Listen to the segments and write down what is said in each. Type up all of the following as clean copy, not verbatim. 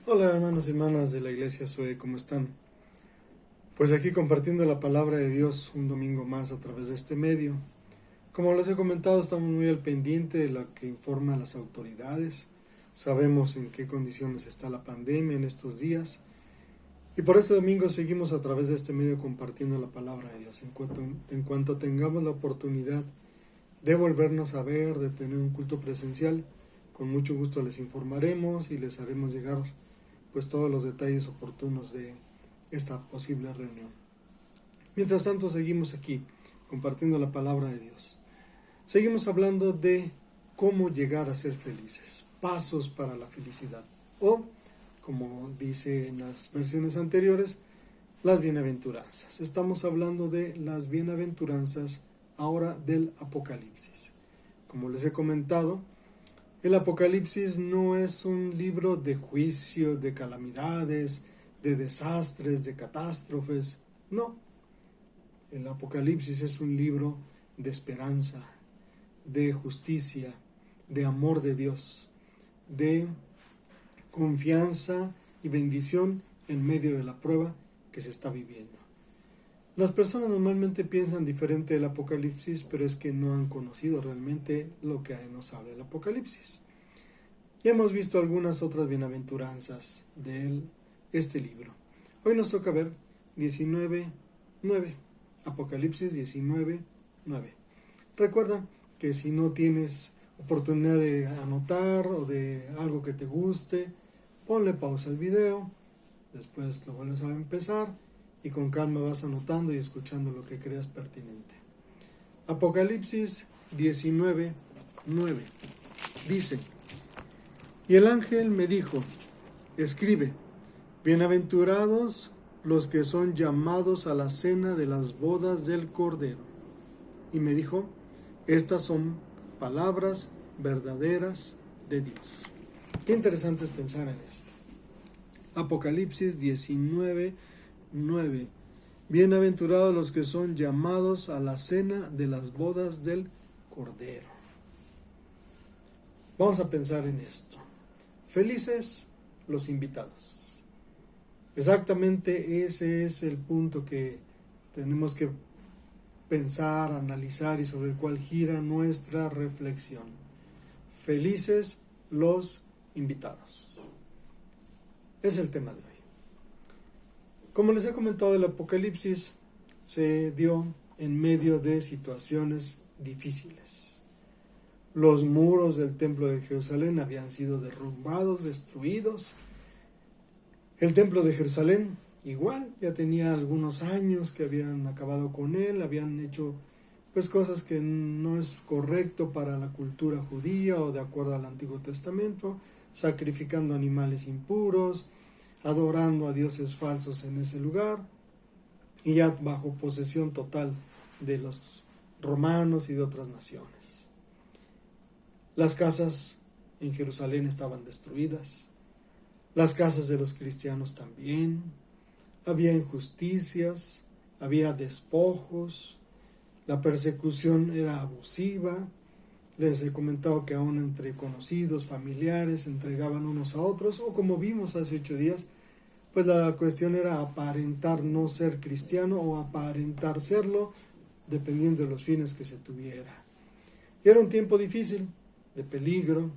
Hola hermanos y hermanas de la iglesia Zoe, ¿cómo están? Pues aquí compartiendo la palabra de Dios un domingo más a través de este medio. Como les he comentado, estamos muy al pendiente de lo que informan las autoridades. Sabemos en qué condiciones está la pandemia en estos días. Y por este domingo seguimos a través de este medio compartiendo la palabra de Dios. En cuanto tengamos la oportunidad de volvernos a ver, de tener un culto presencial, con mucho gusto les informaremos y les haremos llegar pues todos los detalles oportunos de esta posible reunión. Mientras tanto, seguimos aquí compartiendo la palabra de Dios. Seguimos hablando de cómo llegar a ser felices, pasos para la felicidad, o como dice en las versiones anteriores, las bienaventuranzas. Estamos hablando de las bienaventuranzas ahora del Apocalipsis. Como les he comentado, el Apocalipsis no es un libro de juicio, de calamidades, de desastres, de catástrofes. No. El Apocalipsis es un libro de esperanza, de justicia, de amor de Dios, de confianza y bendición en medio de la prueba que se está viviendo. Las personas normalmente piensan diferente del Apocalipsis, pero es que no han conocido realmente lo que nos habla el Apocalipsis. Ya hemos visto algunas otras bienaventuranzas de este libro. Hoy nos toca ver 19:9, Apocalipsis 19:9. Recuerda que si no tienes oportunidad de anotar o de algo que te guste, ponle pausa al video, después lo vuelves a empezar y con calma vas anotando y escuchando lo que creas pertinente. Apocalipsis 19:9 dice: Y el ángel me dijo, escribe, bienaventurados los que son llamados a la cena de las bodas del Cordero. Y me dijo, estas son palabras verdaderas de Dios. Qué interesante es pensar en esto. Apocalipsis 19:9. Bienaventurados los que son llamados a la cena de las bodas del Cordero. Vamos a pensar en esto. Felices los invitados. Exactamente ese es el punto que tenemos que pensar, analizar y sobre el cual gira nuestra reflexión. Felices los invitados. Es el tema de hoy. Como les he comentado, el Apocalipsis se dio en medio de situaciones difíciles. Los muros del templo de Jerusalén habían sido derrumbados, destruidos. El templo de Jerusalén igual ya tenía algunos años que habían acabado con él, habían hecho pues cosas que no es correcto para la cultura judía o de acuerdo al Antiguo Testamento, sacrificando animales impuros, adorando a dioses falsos en ese lugar y ya bajo posesión total de los romanos y de otras naciones. Las casas en Jerusalén estaban destruidas, las casas de los cristianos también, había injusticias, había despojos, la persecución era abusiva. Les he comentado que aún entre conocidos, familiares, se entregaban unos a otros, o como vimos hace 8 días, pues la cuestión era aparentar no ser cristiano o aparentar serlo, dependiendo de los fines que se tuviera. Y era un tiempo difícil, de peligro,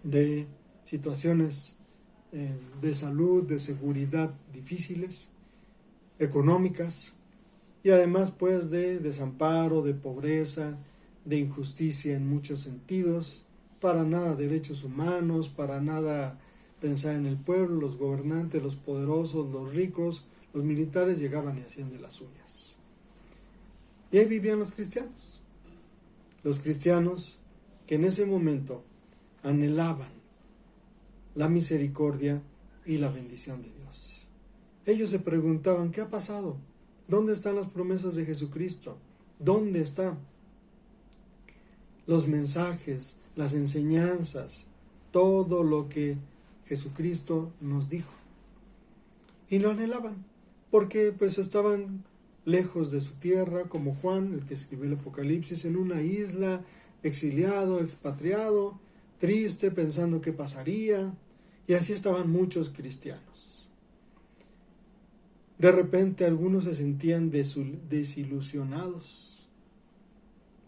de situaciones de salud, de seguridad difíciles, económicas, y además pues de desamparo, de pobreza, de injusticia en muchos sentidos, para nada derechos humanos, para nada pensar en el pueblo, los gobernantes, los poderosos, los ricos, los militares llegaban y hacían de las suyas. Y ahí vivían los cristianos que en ese momento anhelaban la misericordia y la bendición de Dios. Ellos se preguntaban, ¿qué ha pasado? ¿Dónde están las promesas de Jesucristo? ¿Dónde están los mensajes, las enseñanzas, todo lo que Jesucristo nos dijo? Y lo anhelaban, porque pues estaban lejos de su tierra, como Juan, el que escribió el Apocalipsis, en una isla, exiliado, expatriado, triste, pensando qué pasaría, Y así estaban muchos cristianos. De repente algunos se sentían desilusionados,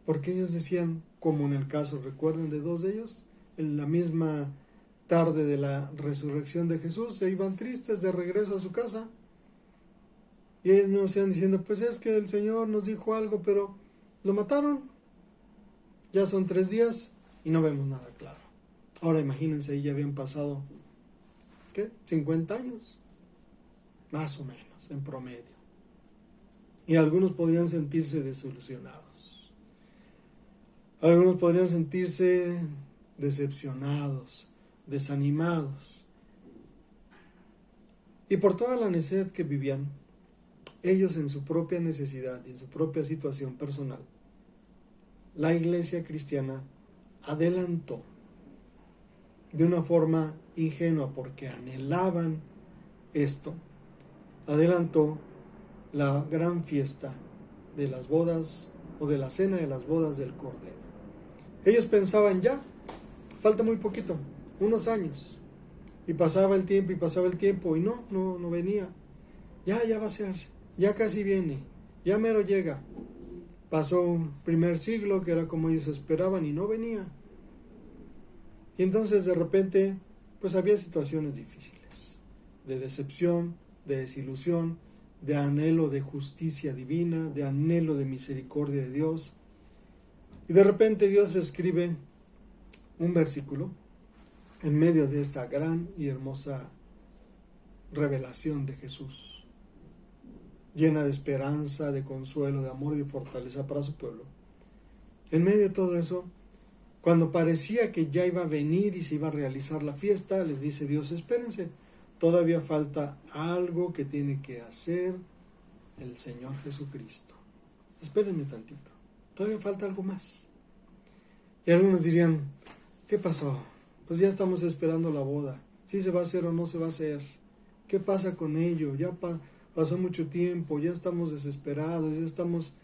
porque ellos decían, como en el caso, recuerden de dos de ellos, en la misma tarde de la resurrección de Jesús, se iban tristes de regreso a su casa. Y ellos nos iban diciendo, pues es que el Señor nos dijo algo, pero lo mataron. Ya son 3 días y no vemos nada claro. Ahora imagínense, ahí ya habían pasado, ¿qué? 50 años, más o menos, en promedio. Y algunos podrían sentirse desilusionados. Algunos podrían sentirse decepcionados, desanimados. Y por toda la necesidad que vivían, ellos en su propia necesidad y en su propia situación personal, la iglesia cristiana adelantó de una forma ingenua, porque anhelaban esto, adelantó la gran fiesta de las bodas o de la cena de las bodas del Cordero. Ellos pensaban, ya, falta muy poquito, unos años, y pasaba el tiempo y no venía. Ya va a ser, ya casi viene, ya mero llega. Pasó un primer siglo que era como ellos esperaban y no venía. Y entonces de repente pues había situaciones difíciles, de decepción, de desilusión, de anhelo de justicia divina, de anhelo de misericordia de Dios. Y de repente Dios escribe un versículo en medio de esta gran y hermosa revelación de Jesús, llena de esperanza, de consuelo, de amor y de fortaleza para su pueblo. En medio de todo eso, cuando parecía que ya iba a venir y se iba a realizar la fiesta, les dice Dios, espérense, todavía falta algo que tiene que hacer el Señor Jesucristo. Espérenme tantito, todavía falta algo más. Y algunos dirían, ¿qué pasó? Pues ya estamos esperando la boda. ¿Sí se va a hacer o no se va a hacer? ¿Qué pasa con ello? Ya pasó mucho tiempo, ya estamos desesperados, ya estamos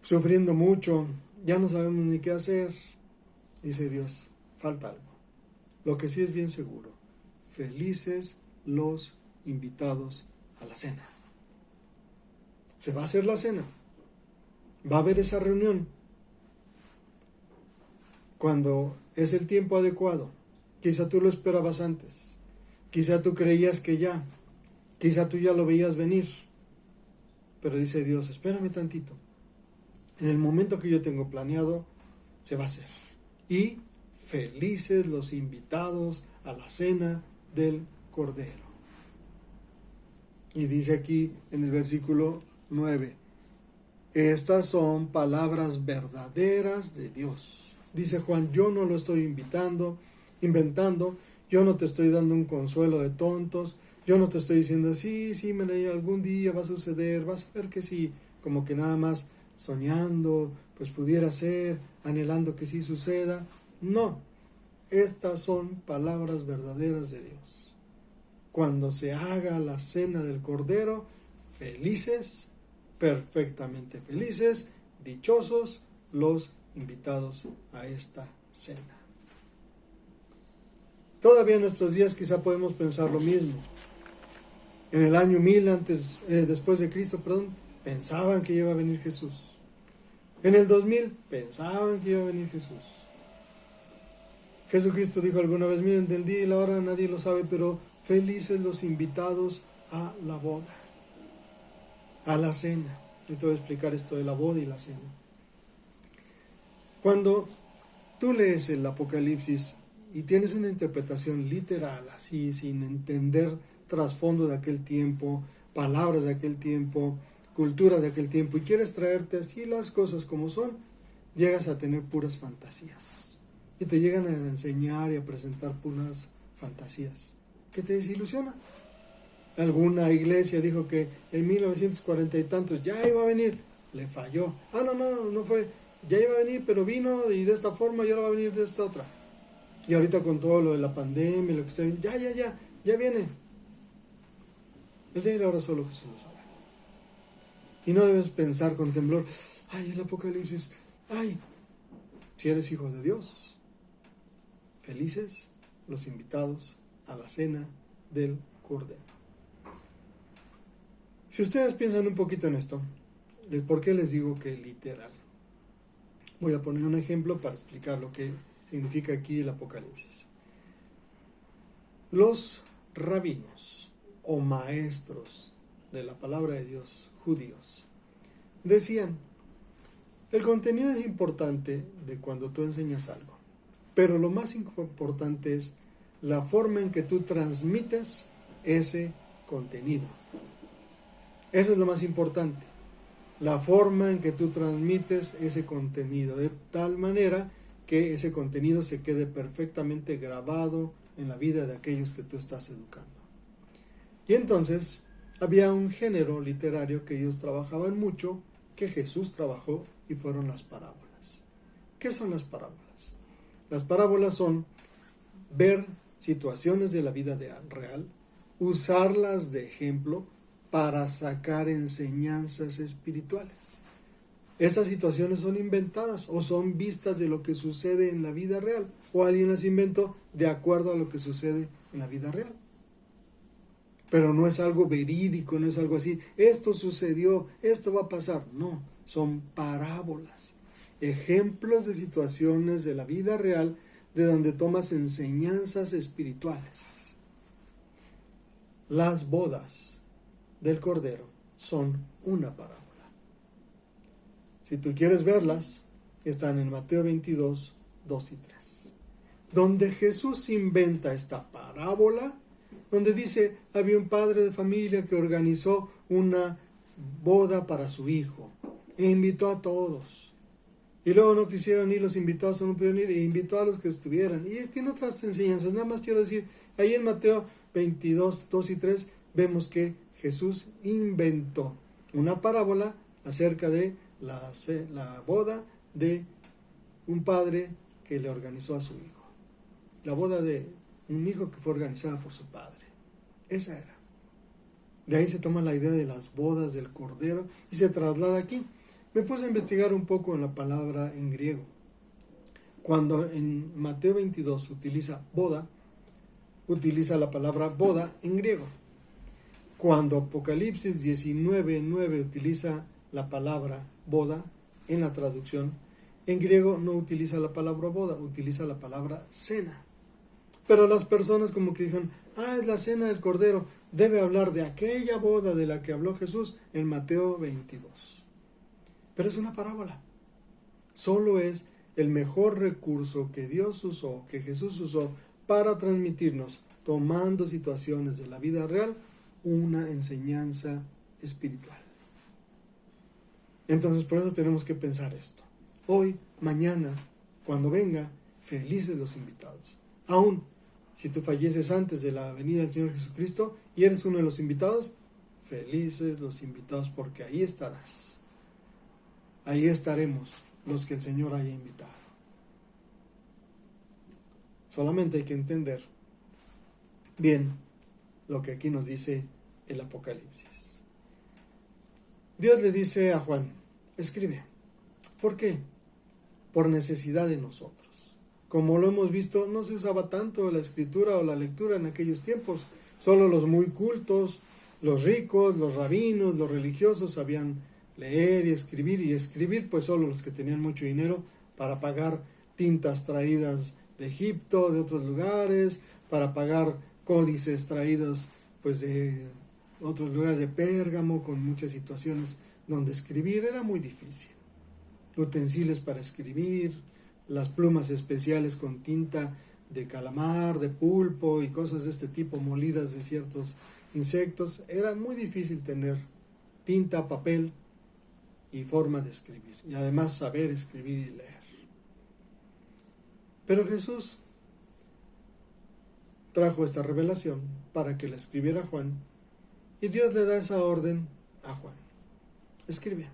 sufriendo mucho, ya no sabemos ni qué hacer. Dice Dios, falta algo. Lo que sí es bien seguro, felices los invitados a la cena. Se va a hacer la cena, va a haber esa reunión. Cuando es el tiempo adecuado, quizá tú lo esperabas antes, quizá tú creías que ya, quizá tú ya lo veías venir, pero dice Dios, espérame tantito, en el momento que yo tengo planeado, se va a hacer. Y felices los invitados a la cena del Cordero. Y dice aquí en el versículo 9, estas son palabras verdaderas de Dios. Dice Juan, yo no lo estoy inventando, yo no te estoy dando un consuelo de tontos, yo no te estoy diciendo, sí, algún día va a suceder, vas a ver que sí, como que nada más soñando, pues pudiera ser, anhelando que sí suceda. No, estas son palabras verdaderas de Dios. Cuando se haga la cena del Cordero, felices, perfectamente felices, dichosos los invitados a esta cena. Todavía en nuestros días quizá podemos pensar lo mismo. En el año 1000 después de Cristo, pensaban que iba a venir Jesús. En el 2000 pensaban que iba a venir Jesús. Jesucristo dijo alguna vez, miren, del día y la hora nadie lo sabe, pero felices los invitados a la boda, a la cena. Yo te voy a explicar esto de la boda y la cena. Cuando tú lees el Apocalipsis y tienes una interpretación literal, así, sin entender trasfondo de aquel tiempo, palabras de aquel tiempo, cultura de aquel tiempo, y quieres traerte así las cosas como son, llegas a tener puras fantasías. Y te llegan a enseñar y a presentar puras fantasías que te desilusionan. Alguna iglesia dijo que en 1940 y tantos ya iba a venir, le falló. No fue, ya iba a venir, pero vino y de esta forma y ahora va a venir de esta otra. Y ahorita con todo lo de la pandemia, lo que está viendo, ya viene. El día y la hora solo Jesús lo sabe. Y no debes pensar con temblor, el Apocalipsis, si eres hijo de Dios. Felices los invitados a la cena del Cordero. Si ustedes piensan un poquito en esto, ¿por qué les digo que literal? Voy a poner un ejemplo para explicar lo que significa aquí el Apocalipsis. Los rabinos o maestros de la palabra de Dios, judíos, decían, el contenido es importante de cuando tú enseñas algo, pero lo más importante es la forma en que tú transmites ese contenido. Eso es lo más importante, la forma en que tú transmites ese contenido, de tal manera que ese contenido se quede perfectamente grabado en la vida de aquellos que tú estás educando. Y entonces había un género literario que ellos trabajaban mucho, que Jesús trabajó, y fueron las parábolas. ¿Qué son las parábolas? Las parábolas son ver situaciones de la vida real, usarlas de ejemplo para sacar enseñanzas espirituales. Esas situaciones son inventadas o son vistas de lo que sucede en la vida real, o alguien las inventó de acuerdo a lo que sucede en la vida real. Pero no es algo verídico, no es algo así, esto sucedió, esto va a pasar. No, son parábolas, ejemplos de situaciones de la vida real de donde tomas enseñanzas espirituales. Las bodas del Cordero son una parábola. Si tú quieres verlas, están en Mateo 22, 2 y 3, donde Jesús inventa esta parábola, donde dice, había un padre de familia que organizó una boda para su hijo, e invitó a todos, y luego no quisieron ir los invitados, no pudieron ir, e invitó a los que estuvieran, y tiene otras enseñanzas. Nada más quiero decir, ahí en Mateo 22, 2 y 3, vemos que Jesús inventó una parábola acerca de la boda de un padre que le organizó a su hijo, la boda de un hijo que fue organizada por su padre. Esa era. De ahí se toma la idea de las bodas del Cordero y se traslada aquí. Me puse a investigar un poco en la palabra en griego. Cuando en Mateo 22 utiliza boda, utiliza la palabra boda en griego. Cuando Apocalipsis 19, 9 utiliza la palabra boda en la traducción, en griego no utiliza la palabra boda, utiliza la palabra cena. Pero las personas como que dijeron, es la cena del Cordero, debe hablar de aquella boda de la que habló Jesús en Mateo 22. Pero es una parábola. Solo es el mejor recurso que Dios usó, que Jesús usó para transmitirnos, tomando situaciones de la vida real, una enseñanza espiritual. Entonces por eso tenemos que pensar esto. Hoy, mañana, cuando venga, felices los invitados. Aún si tú falleces antes de la venida del Señor Jesucristo y eres uno de los invitados, felices los invitados, porque ahí estarás. Ahí estaremos los que el Señor haya invitado. Solamente hay que entender bien lo que aquí nos dice el Apocalipsis. Dios le dice a Juan, escribe. ¿Por qué? Por necesidad de nosotros. Como lo hemos visto, no se usaba tanto la escritura o la lectura en aquellos tiempos. Solo los muy cultos, los ricos, los rabinos, los religiosos sabían leer y escribir pues solo los que tenían mucho dinero para pagar tintas traídas de Egipto, de otros lugares, para pagar códices traídos pues de otros lugares de Pérgamo, con muchas situaciones donde escribir era muy difícil. Utensilios para escribir, las plumas especiales con tinta de calamar, de pulpo y cosas de este tipo molidas de ciertos insectos. Era muy difícil tener tinta, papel y forma de escribir, y además saber escribir y leer. Pero Jesús trajo esta revelación para que la escribiera Juan, y Dios le da esa orden a Juan. Escribe.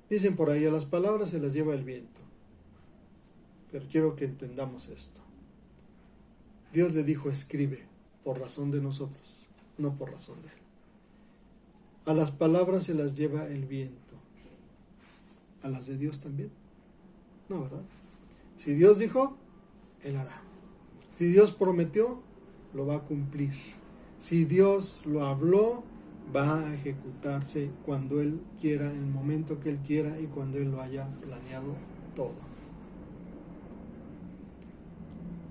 Dicen por ahí, a las palabras se las lleva el viento. Pero quiero que entendamos esto. Dios le dijo, escribe, por razón de nosotros, no por razón de él. A las palabras se las lleva el viento. ¿A las de Dios también? No, ¿verdad? Si Dios dijo, él hará. Si Dios prometió, lo va a cumplir. Si Dios lo habló, va a ejecutarse cuando Él quiera, en el momento que Él quiera y cuando Él lo haya planeado todo.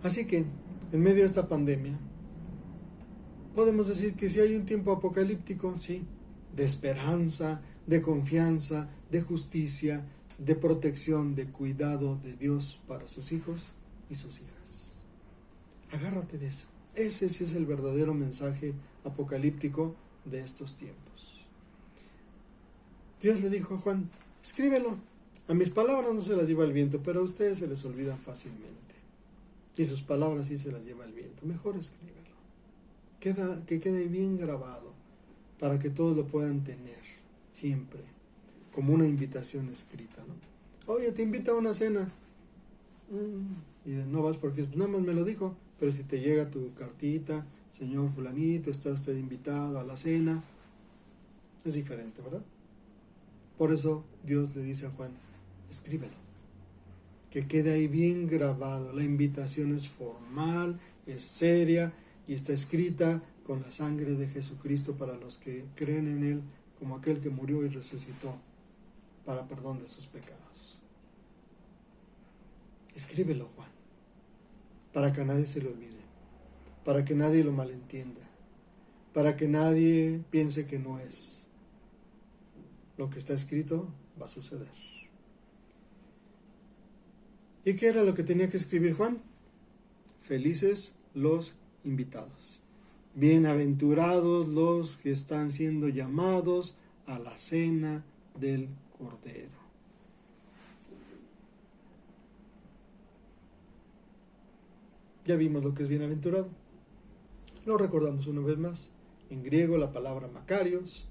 Así que, en medio de esta pandemia, podemos decir que sí hay un tiempo apocalíptico, sí, de esperanza, de confianza, de justicia, de protección, de cuidado de Dios para sus hijos y sus hijas. Agárrate de eso. Ese sí es el verdadero mensaje apocalíptico de estos tiempos. Dios le dijo a Juan, escríbelo. A mis palabras no se las lleva el viento, pero a ustedes se les olvidan fácilmente. Y sus palabras sí se las lleva el viento. Mejor escríbelo. Que quede bien grabado para que todos lo puedan tener siempre como una invitación escrita, ¿no? Oye, te invito a una cena. Y no vas porque nada más me lo dijo, pero si te llega tu cartita, señor fulanito, está usted invitado a la cena, es diferente, ¿verdad? Por eso Dios le dice a Juan, escríbelo, que quede ahí bien grabado. La invitación es formal, es seria y está escrita con la sangre de Jesucristo para los que creen en Él como aquel que murió y resucitó para perdón de sus pecados. Escríbelo, Juan, para que a nadie se le olvide, para que nadie lo malentienda, para que nadie piense que no es. Lo que está escrito va a suceder. ¿Y qué era lo que tenía que escribir Juan? Felices los invitados. Bienaventurados los que están siendo llamados a la cena del Cordero. Ya vimos lo que es bienaventurado. Lo recordamos una vez más. En griego la palabra Makarios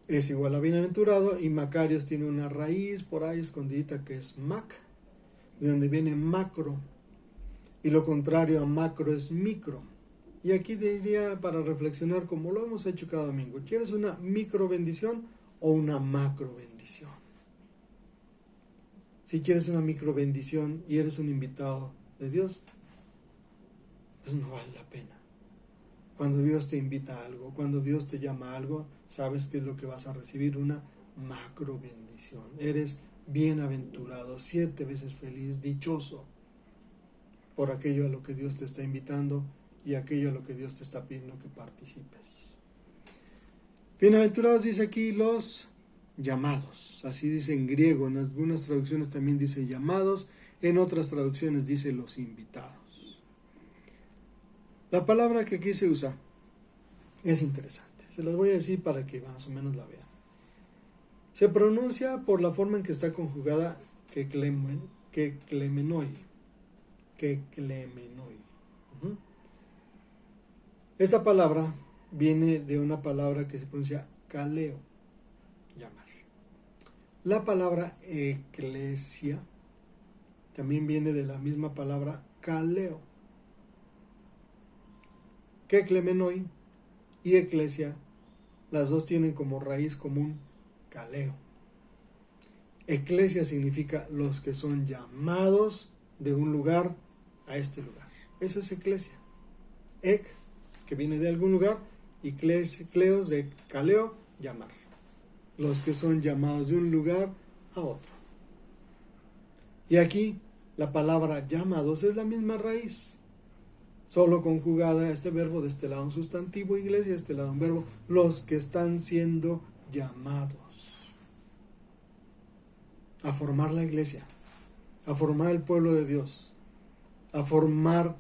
es igual a bienaventurado y Makarios tiene una raíz por ahí escondidita que es mak, de donde viene macro, y lo contrario a macro es micro. Y aquí diría para reflexionar como lo hemos hecho cada domingo, ¿quieres una micro bendición o una macro bendición? Si quieres una micro bendición y eres un invitado de Dios, pues no vale la pena. Cuando Dios te invita a algo, cuando Dios te llama a algo, sabes que es lo que vas a recibir, una macro bendición. Eres bienaventurado, 7 veces feliz, dichoso por aquello a lo que Dios te está invitando y aquello a lo que Dios te está pidiendo que participes. Bienaventurados dice aquí los llamados, así dice en griego, en algunas traducciones también dice llamados, en otras traducciones dice los invitados. La palabra que aquí se usa es interesante, se las voy a decir para que más o menos la vean. Se pronuncia por la forma en que está conjugada keklemenoi. Esta palabra viene de una palabra que se pronuncia kaleo, llamar. La palabra eclesia también viene de la misma palabra kaleo. Keklemenoi y eclesia, las dos tienen como raíz común kaleo. Eclesia significa los que son llamados de un lugar a este lugar. Eso es eclesia. Ek, que viene de algún lugar, y cleos de kaleo, llamar. Los que son llamados de un lugar a otro. Y aquí la palabra llamados es la misma raíz, solo conjugada este verbo, de este lado un sustantivo iglesia, de este lado un verbo, los que están siendo llamados a formar la iglesia, a formar el pueblo de Dios, a formar,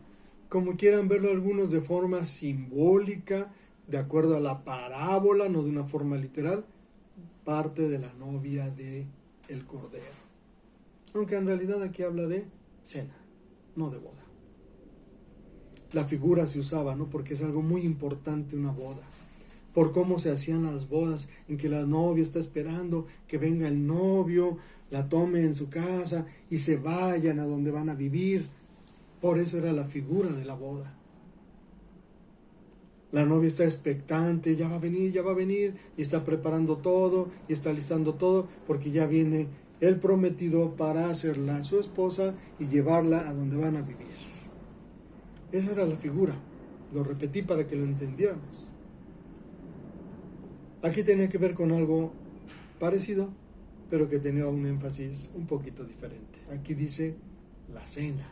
como quieran verlo algunos, de forma simbólica, de acuerdo a la parábola, no de una forma literal, parte de la novia de el Cordero. Aunque en realidad aquí habla de cena, no de boda. La figura se usaba, ¿no? Porque es algo muy importante una boda. Por cómo se hacían las bodas, en que la novia está esperando que venga el novio, la tome en su casa y se vayan a donde van a vivir. Por eso era la figura de la boda. La novia está expectante, ya va a venir, y está preparando todo, y está listando todo, porque ya viene el prometido para hacerla su esposa y llevarla a donde van a vivir. Esa era la figura. Lo repetí para que lo entendiéramos. Aquí tenía que ver con algo parecido, pero que tenía un énfasis un poquito diferente. Aquí dice la cena.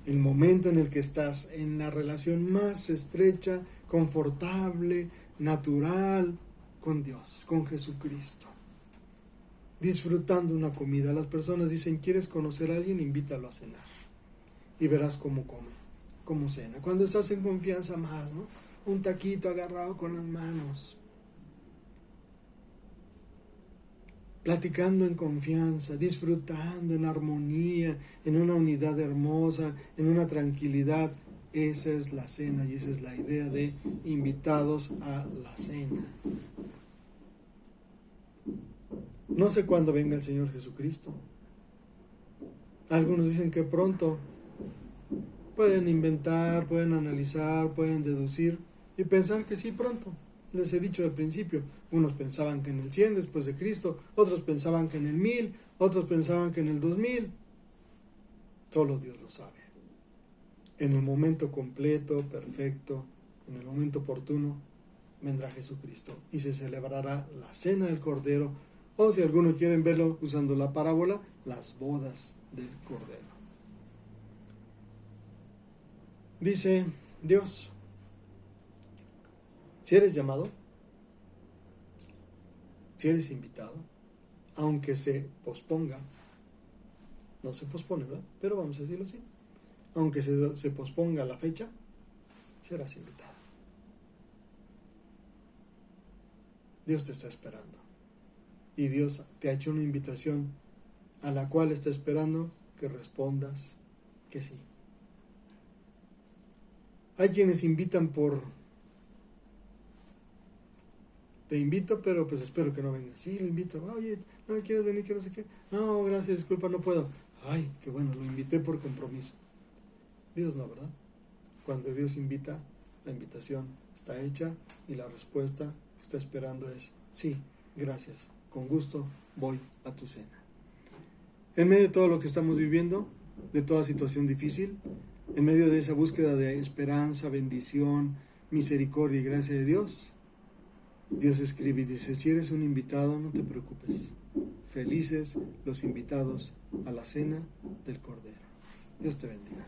El momento en el que estás en la relación más estrecha, confortable, natural con Dios, con Jesucristo. Disfrutando una comida. Las personas dicen, ¿quieres conocer a alguien? Invítalo a cenar. Y verás cómo come, cómo cena. Cuando estás en confianza más, ¿no? Un taquito agarrado con las manos. Platicando en confianza, disfrutando en armonía, en una unidad hermosa, en una tranquilidad. Esa es la cena y esa es la idea de invitados a la cena. No sé cuándo venga el Señor Jesucristo. Algunos dicen que pronto. Pueden inventar, pueden analizar, pueden deducir y pensar que sí pronto. Les he dicho al principio, unos pensaban que en el 100 después de Cristo, otros pensaban que en el 1000, otros pensaban que en el 2000. Solo Dios lo sabe. En el momento completo, perfecto, en el momento oportuno, vendrá Jesucristo y se celebrará la cena del Cordero, o si algunos quieren verlo usando la parábola, las bodas del Cordero. Dice Dios, si eres llamado, si eres invitado, aunque se posponga, no se pospone, ¿verdad? Pero vamos a decirlo así, aunque se posponga la fecha, serás invitado. Dios te está esperando y Dios te ha hecho una invitación a la cual está esperando que respondas que sí. Hay quienes invitan te invito, pero pues espero que no vengas. Sí, lo invito. Oye, ¿no quieres venir? Que no sé qué. No, gracias, disculpa, no puedo. Ay, qué bueno, lo invité por compromiso. Dios no, ¿verdad? Cuando Dios invita, la invitación está hecha y la respuesta que está esperando es sí, gracias, con gusto voy a tu cena. En medio de todo lo que estamos viviendo, de toda situación difícil, en medio de esa búsqueda de esperanza, bendición, misericordia y gracia de Dios, Dios escribe y dice, si eres un invitado, no te preocupes. Felices los invitados a la cena del Cordero. Dios te bendiga.